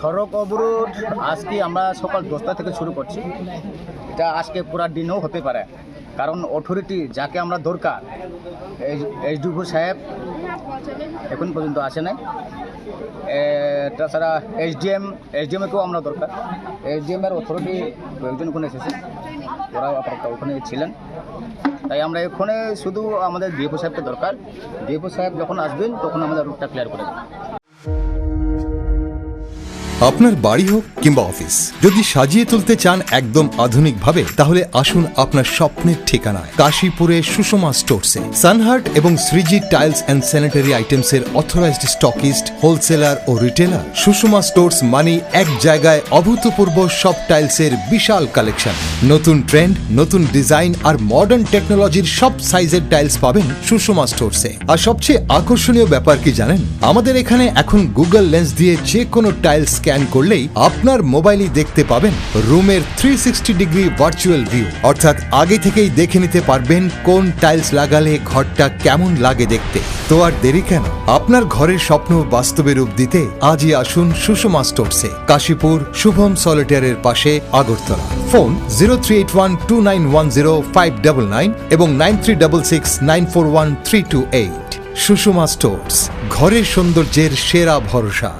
সড়ক অবরোধ আজকে আমরা সকাল 10টা থেকে শুরু করছি। এটা আজকে পুরা দিনও হতে পারে, কারণ অথরিটি যাকে আমরা দরকার, এইচডিও সাহেব এখন পর্যন্ত আসে নাই। তাছাড়া এসডিএমকেও আমরা দরকার। এসডিএমের অথরিটি কয়েকজন ওখানে এসেছে, ওরা আপাতত ওখানে ছিলেন। তাই আমরা এখানে শুধু আমাদের ডিএফও সাহেবকে দরকার। ডিএফও সাহেব যখন আসবেন তখন আমাদের রুটটা ক্লিয়ার করে দেবেন। আপনার বাড়ি হোক কিংবা অফিস, যদি সাজিয়ে তুলতে চান একদম আধুনিক ভাবে, তাহলে আসুন আপনার স্বপ্নের ঠিকানায় কাশীপুরে সুষমা স্টোরসে। সানহার্ট এবং Shreeji tiles and sanitary items এর অথরাইজড স্টকিস্ট, হোলসেলার ও রিটেলার। সুষমা স্টোরস মানে এক জায়গায় অভূতপূর্ব সব টাইলসের বিশাল কালেকশন। নতুন ট্রেন্ড, নতুন ডিজাইন আর মডার্ন টেকনোলজির সব সাইজের টাইলস পাবেন সুষমা স্টোরসে। আর সবচেয়ে আকর্ষণীয় ব্যাপার কি জানেন? আমাদের এখানে এখন গুগল লেন্স দিয়ে যে কোনো টাইলস স্ক্যান করলেই আপনার মোবাইলেই দেখতে পাবেন রুমের 360 ডিগ্রি ভার্চুয়াল ভিউ, অর্থাৎ আগে থেকেই দেখে নিতে পারবেন কোন টাইলস লাগালে ঘরটা কেমন লাগে দেখতে। তো আর দেরি কেন? আপনার ঘরের স্বপ্ন বাস্তবে রূপ দিতে আজই আসুন সুষমা স্টোরসে, কাশীপুর শুভম সলিটারের পাশে, আগরতলা। ফোন 0381291059 এবং 9366941328। সুষমা স্টোরস, ঘরের সৌন্দর্যের সেরা ভরসা।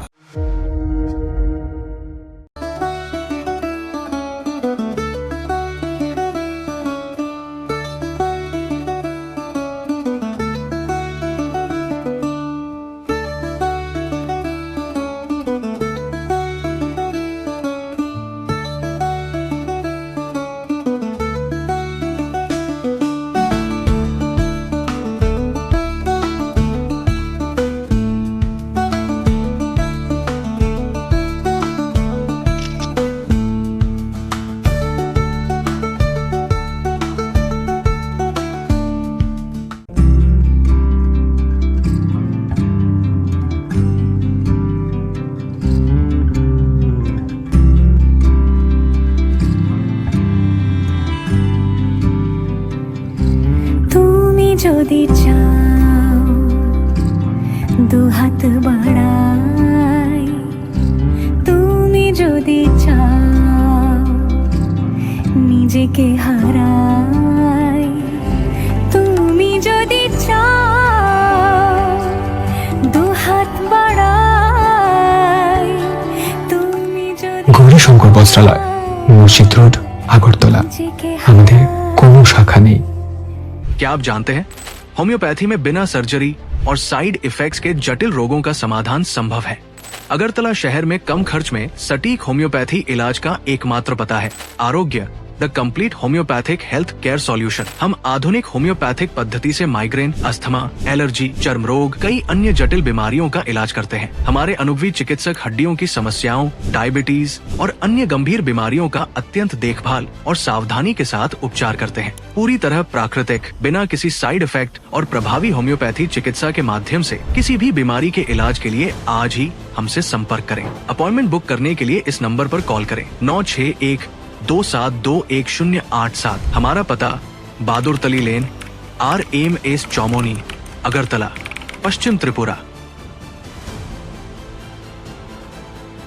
যদি চাও দুহাত বাড়াই, তুমি যদি চাও নিজেকে হারাই, তুমি যদি চাও দুহাত বাড়াই, তুমি যদি। গৌরীশঙ্কর বস্ত্রালয়, মসজিদ রোড, আগরতলা। আমাদের কোনো শাখা নেই। क्या आप जानते हैं होम्योपैथी में बिना सर्जरी और साइड इफेक्ट्स के जटिल रोगों का समाधान संभव है। अगरतला शहर में कम खर्च में सटीक होम्योपैथी इलाज का एकमात्र पता है आरोग्य, the complete homeopathic health care solution. हम आधुनिक होम्योपैथिक पद्धति से माइग्रेन, अस्थमा, एलर्जी, चर्म रोग, कई अन्य जटिल बीमारियों का इलाज करते हैं। हमारे अनुभवी चिकित्सक हड्डियों की समस्याओं, डायबिटीज और अन्य गंभीर बीमारियों का अत्यंत देखभाल और सावधानी के साथ उपचार करते हैं। पूरी तरह प्राकृतिक, बिना किसी साइड इफेक्ट और प्रभावी होम्योपैथी चिकित्सा के माध्यम से किसी भी बीमारी के इलाज के लिए आज ही हमसे संपर्क करें। अपॉइंटमेंट बुक करने के लिए इस नंबर पर कॉल करें 9612721087। हमारा पता बहादुर तली लेन, RMS चौमोनी, अगरतला। पश्चिम त्रिपुरा।